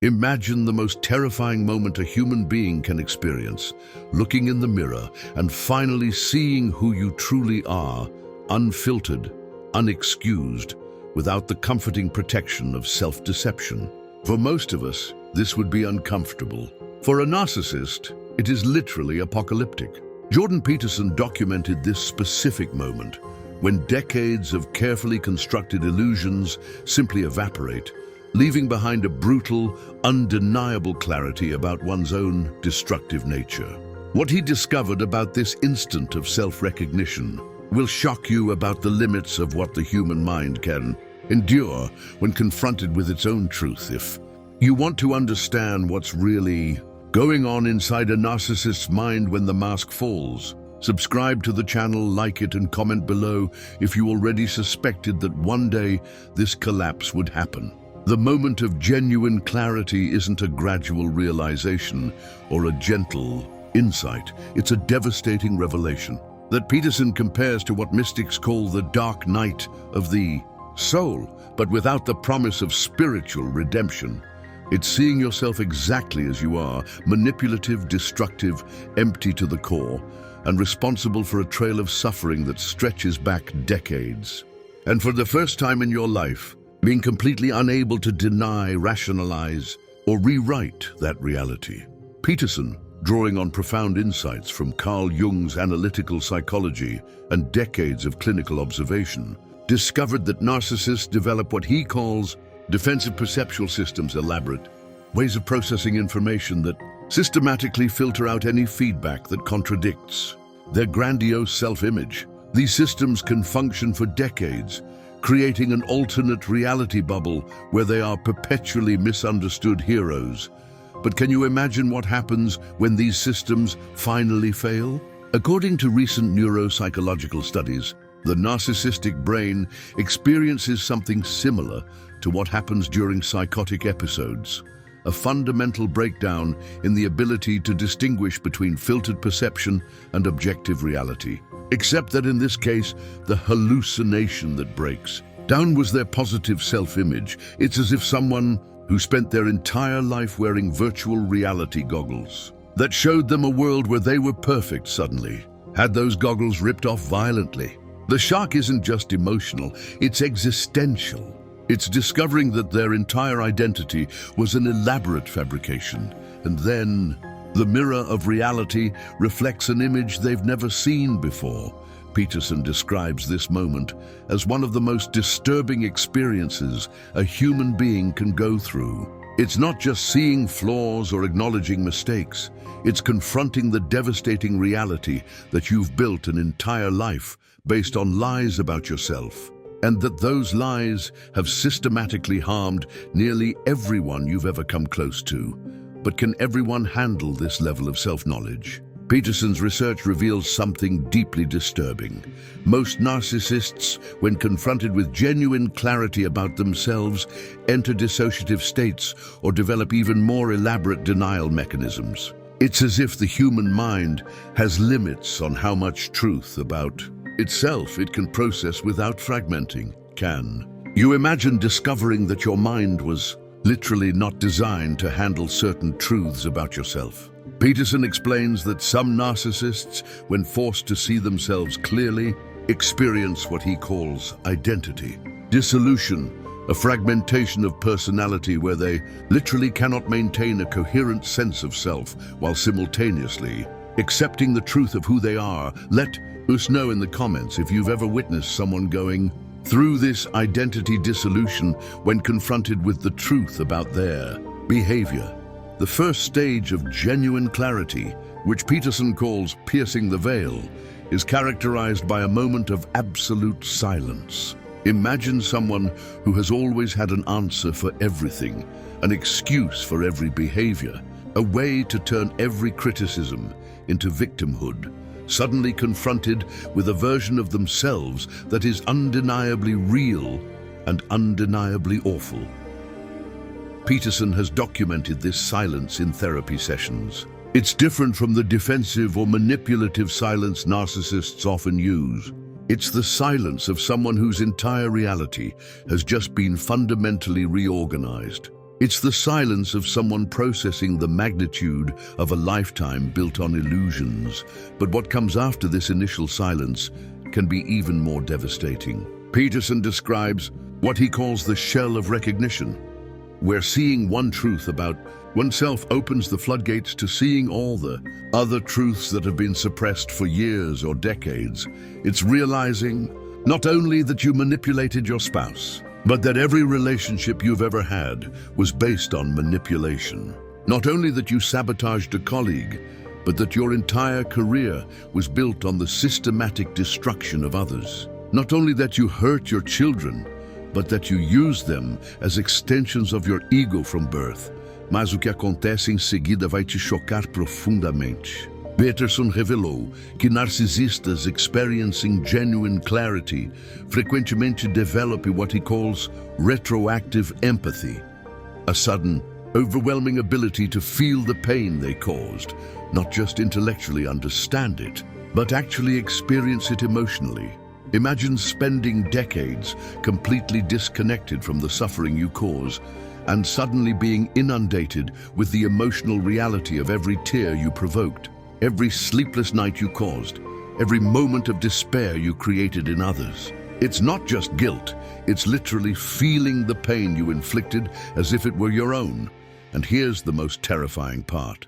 Imagine the most terrifying moment a human being can experience, looking in the mirror and finally seeing who you truly are, unfiltered, unexcused, without the comforting protection of self-deception. For most of us, this would be uncomfortable. For a narcissist, it is literally apocalyptic. Jordan Peterson documented this specific moment, when decades of carefully constructed illusions simply evaporate, leaving behind a brutal, undeniable clarity about one's own destructive nature. What he discovered about this instant of self-recognition will shock you about the limits of what the human mind can endure when confronted with its own truth. If you want to understand what's really going on inside a narcissist's mind when the mask falls, subscribe to the channel, like it, and comment below if you already suspected that one day this collapse would happen. The moment of genuine clarity isn't a gradual realization or a gentle insight. It's a devastating revelation that Peterson compares to what mystics call the dark night of the soul, but without the promise of spiritual redemption. It's seeing yourself exactly as you are, manipulative, destructive, empty to the core, and responsible for a trail of suffering that stretches back decades. And for the first time in your life, being completely unable to deny, rationalize, or rewrite that reality. Peterson, drawing on profound insights from Carl Jung's analytical psychology and decades of clinical observation, discovered that narcissists develop what he calls defensive perceptual systems, elaborate ways of processing information that systematically filter out any feedback that contradicts their grandiose self-image. These systems can function for decades, creating an alternate reality bubble where they are perpetually misunderstood heroes. But can you imagine what happens when these systems finally fail? According to recent neuropsychological studies, the narcissistic brain experiences something similar to what happens during psychotic episodes, a fundamental breakdown in the ability to distinguish between filtered perception and objective reality. Except that in this case, the hallucination that breaks down was their positive self-image. It's as if someone who spent their entire life wearing virtual reality goggles that showed them a world where they were perfect suddenly had those goggles ripped off violently. The shock isn't just emotional, it's existential. It's discovering that their entire identity was an elaborate fabrication, and then the mirror of reality reflects an image they've never seen before. Peterson describes this moment as one of the most disturbing experiences a human being can go through. It's not just seeing flaws or acknowledging mistakes. It's confronting the devastating reality that you've built an entire life based on lies about yourself, and that those lies have systematically harmed nearly everyone you've ever come close to. But can everyone handle this level of self-knowledge? Peterson's research reveals something deeply disturbing. Most narcissists, when confronted with genuine clarity about themselves, enter dissociative states or develop even more elaborate denial mechanisms. It's as if the human mind has limits on how much truth about itself it can process without fragmenting. Can you imagine discovering that your mind was literally not designed to handle certain truths about yourself? Peterson explains that some narcissists, when forced to see themselves clearly, experience what he calls identity dissolution, a fragmentation of personality where they literally cannot maintain a coherent sense of self while simultaneously accepting the truth of who they are. Let us know in the comments if you've ever witnessed someone going through this identity dissolution when confronted with the truth about their behavior. The first stage of genuine clarity, which Peterson calls piercing the veil, is characterized by a moment of absolute silence. Imagine someone who has always had an answer for everything, an excuse for every behavior, a way to turn every criticism into victimhood, suddenly confronted with a version of themselves that is undeniably real and undeniably awful. Peterson has documented this silence in therapy sessions. It's different from the defensive or manipulative silence narcissists often use. It's the silence of someone whose entire reality has just been fundamentally reorganized. It's the silence of someone processing the magnitude of a lifetime built on illusions. But what comes after this initial silence can be even more devastating. Peterson describes what he calls the shell of recognition, where seeing one truth about oneself opens the floodgates to seeing all the other truths that have been suppressed for years or decades. It's realizing not only that you manipulated your spouse, but that every relationship you've ever had was based on manipulation. Not only that you sabotaged a colleague, but that your entire career was built on the systematic destruction of others. Not only that you hurt your children, but that you used them as extensions of your ego from birth. Mas o que acontece em seguida vai te chocar profundamente. Peterson revelou que narcisistas experiencing genuine clarity frequentemente develop what he calls retroactive empathy, a sudden, overwhelming ability to feel the pain they caused, not just intellectually understand it, but actually experience it emotionally. Imagine spending decades completely disconnected from the suffering you cause, and suddenly being inundated with the emotional reality of every tear you provoked, every sleepless night you caused, every moment of despair you created in others. It's not just guilt, it's literally feeling the pain you inflicted as if it were your own. And here's the most terrifying part.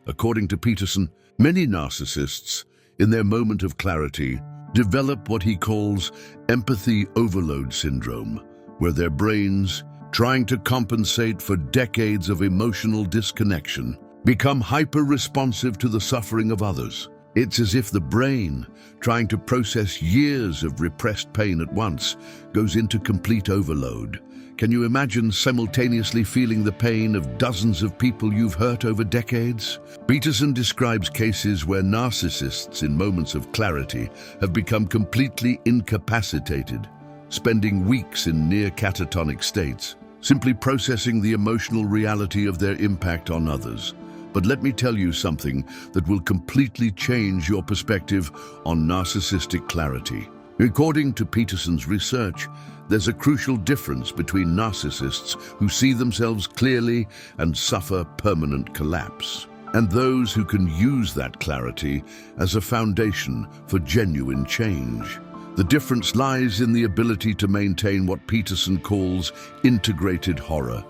According to Peterson, many narcissists, in their moment of clarity, develop what he calls empathy overload syndrome, where their brains, trying to compensate for decades of emotional disconnection, become hyper-responsive to the suffering of others. It's as if the brain, trying to process years of repressed pain at once, goes into complete overload. Can you imagine simultaneously feeling the pain of dozens of people you've hurt over decades? Peterson describes cases where narcissists in moments of clarity have become completely incapacitated, spending weeks in near catatonic states, simply processing the emotional reality of their impact on others. But let me tell you something that will completely change your perspective on narcissistic clarity. According to Peterson's research, there's a crucial difference between narcissists who see themselves clearly and suffer permanent collapse, and those who can use that clarity as a foundation for genuine change. The difference lies in the ability to maintain what Peterson calls integrated horror,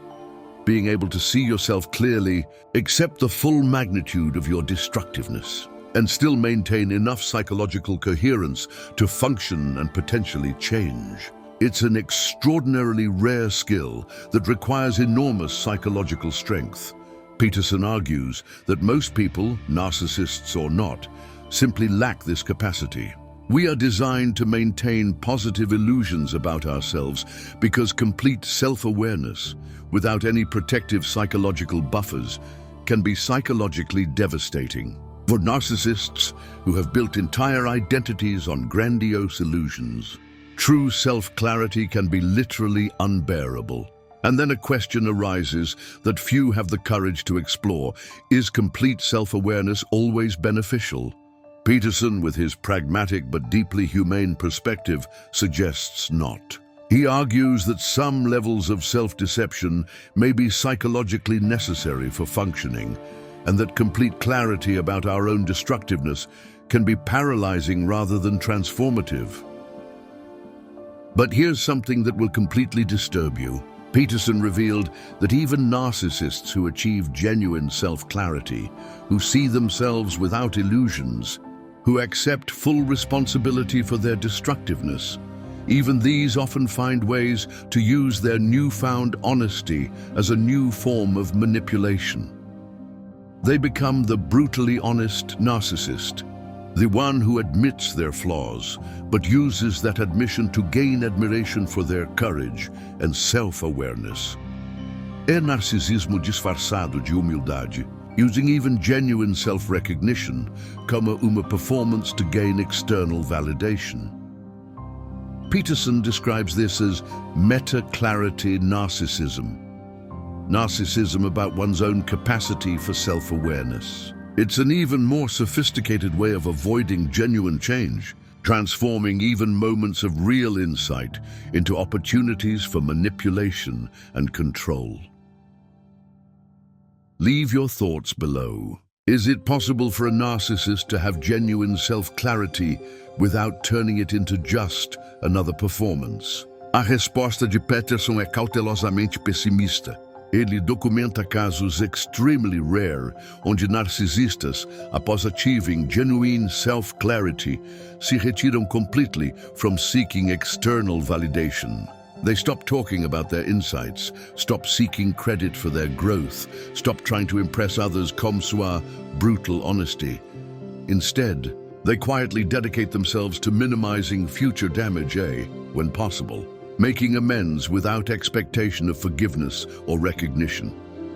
being able to see yourself clearly, accept the full magnitude of your destructiveness, and still maintain enough psychological coherence to function and potentially change. It's an extraordinarily rare skill that requires enormous psychological strength. Peterson argues that most people, narcissists or not, simply lack this capacity. We are designed to maintain positive illusions about ourselves because complete self-awareness, without any protective psychological buffers, can be psychologically devastating. For narcissists who have built entire identities on grandiose illusions, true self-clarity can be literally unbearable. And then a question arises that few have the courage to explore. Is complete self-awareness always beneficial? Peterson, with his pragmatic but deeply humane perspective, suggests not. He argues that some levels of self-deception may be psychologically necessary for functioning, and that complete clarity about our own destructiveness can be paralyzing rather than transformative. But here's something that will completely disturb you. Peterson revealed that even narcissists who achieve genuine self-clarity, who see themselves without illusions, who accept full responsibility for their destructiveness, even these often find ways to use their newfound honesty as a new form of manipulation. They become the brutally honest narcissist, the one who admits their flaws, but uses that admission to gain admiration for their courage and self-awareness. É narcisismo disfarçado de humildade, using even genuine self-recognition como uma performance to gain external validation. Peterson describes this as meta-clarity narcissism. Narcissism about one's own capacity for self-awareness. It's an even more sophisticated way of avoiding genuine change, transforming even moments of real insight into opportunities for manipulation and control. Leave your thoughts below. Is it possible for a narcissist to have genuine self-clarity without turning it into just another performance? A resposta de Peterson é cautelosamente pessimista. Ele documenta casos extremely rare, onde narcisistas, após achieving genuine self-clarity, se retiram completely from seeking external validation. They stop talking about their insights, stop seeking credit for their growth, stop trying to impress others comme sua brutal honesty. Instead, they quietly dedicate themselves to minimizing future damage, when possible, making amends without expectation of forgiveness or recognition.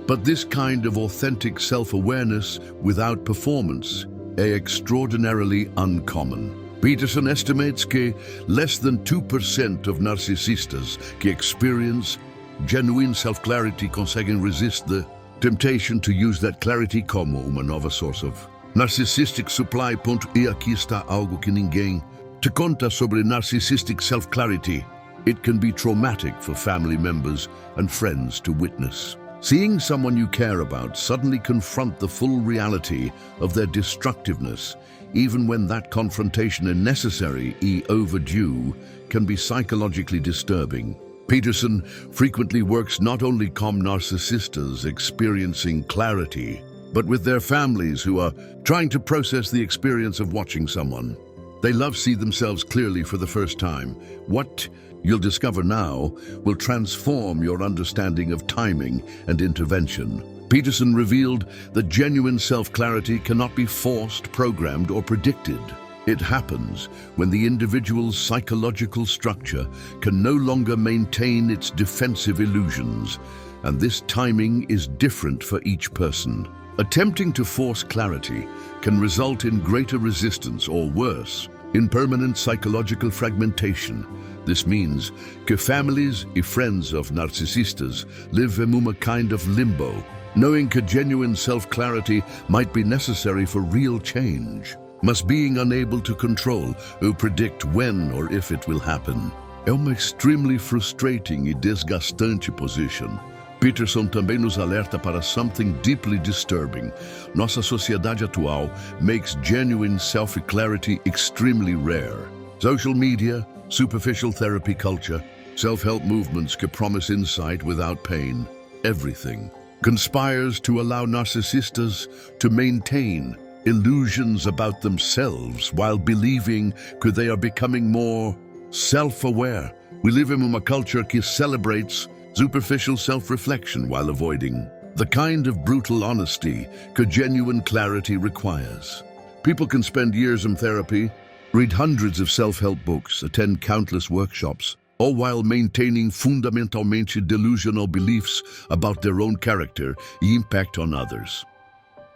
But this kind of authentic self-awareness without performance is extraordinarily uncommon. Peterson estimates que less than 2% of narcisistas que experience genuine self-clarity conseguem resist the temptation to use that clarity como uma nova source of narcissistic supply. E aqui está algo que ninguém te conta sobre narcissistic self-clarity. It can be traumatic for family members and friends to witness. Seeing someone you care about suddenly confront the full reality of their destructiveness, even when that confrontation is necessary and overdue, can be psychologically disturbing. Peterson frequently works not only com narcissistas experiencing clarity, but with their families who are trying to process the experience of watching someone they love see themselves clearly for the first time. What you'll discover now will transform your understanding of timing and intervention. Peterson revealed that genuine self-clarity cannot be forced, programmed, or predicted. It happens when the individual's psychological structure can no longer maintain its defensive illusions, and this timing is different for each person. Attempting to force clarity can result in greater resistance or worse, in permanent psychological fragmentation. This means que families and friends of narcissistas live in a kind of limbo, knowing que genuine self-clarity might be necessary for real change, mas being unable to control or predict when or if it will happen. É uma extremely frustrating e desgastante position. Peterson também nos alerta para something deeply disturbing. Nossa sociedade atual makes genuine self-clarity extremely rare. Social media, superficial therapy culture, self-help movements que promise insight without pain, everything conspires to allow narcissistas to maintain illusions about themselves while believing that they are becoming more self-aware. We live in a culture that celebrates superficial self-reflection while avoiding the kind of brutal honesty that genuine clarity requires. People can spend years in therapy, read hundreds of self-help books, attend countless workshops, all while maintaining fundamentalmente delusional beliefs about their own character and impact on others.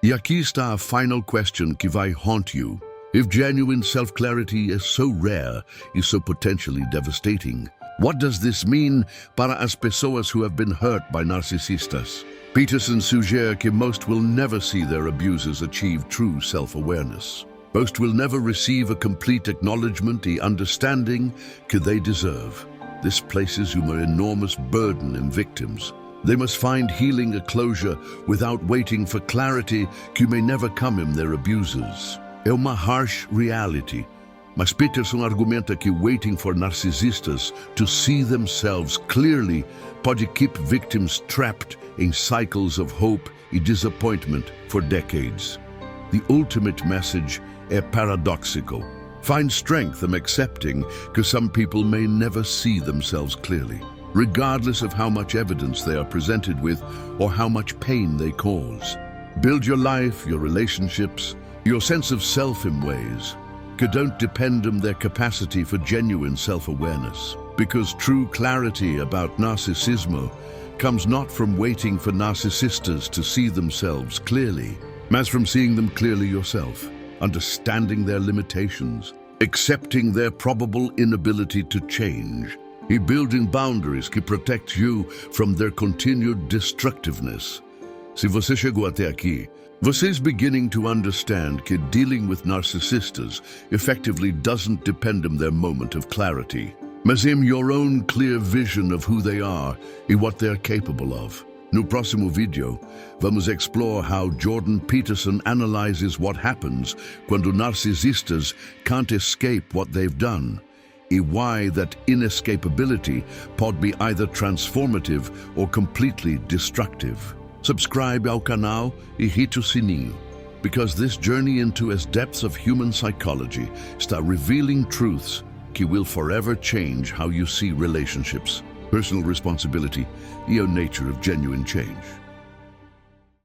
E aqui está a final question que vai haunt you. If genuine self-clarity is so rare and so potentially devastating, what does this mean para as pessoas who have been hurt by narcisistas? Peterson suggeres que most will never see their abusers achieve true self-awareness. Most will never receive a complete acknowledgement and understanding that they deserve. This places an enormous burden in victims. They must find healing and closure without waiting for clarity que may never come in their abusers. É uma harsh reality. Mas Peterson argumenta que waiting for narcissistas to see themselves clearly pode keep victims trapped in cycles of hope and disappointment for decades. The ultimate message é paradoxical. Find strength in accepting that some people may never see themselves clearly, regardless of how much evidence they are presented with or how much pain they cause. Build your life, your relationships, your sense of self in ways that don't depend on their capacity for genuine self-awareness. Because true clarity about narcissismo comes not from waiting for narcissistas to see themselves clearly, mas from seeing them clearly yourself, understanding their limitations, accepting their probable inability to change, and building boundaries que protect you from their continued destructiveness. Se você chegou até aqui, você is beginning to understand that dealing with narcissistas effectively doesn't depend on their moment of clarity, mas in your own clear vision of who they are and what they're capable of. No próximo vídeo, vamos explorar how Jordan Peterson analyzes what happens quando narcisistas can't escape what they've done, e why that inescapability pode be either transformative or completely destructive. Subscribe ao canal e hit o sininho, because this journey into as depths of human psychology está revealing truths que will forever change how you see relationships, personal responsibility, e a nature of genuine change.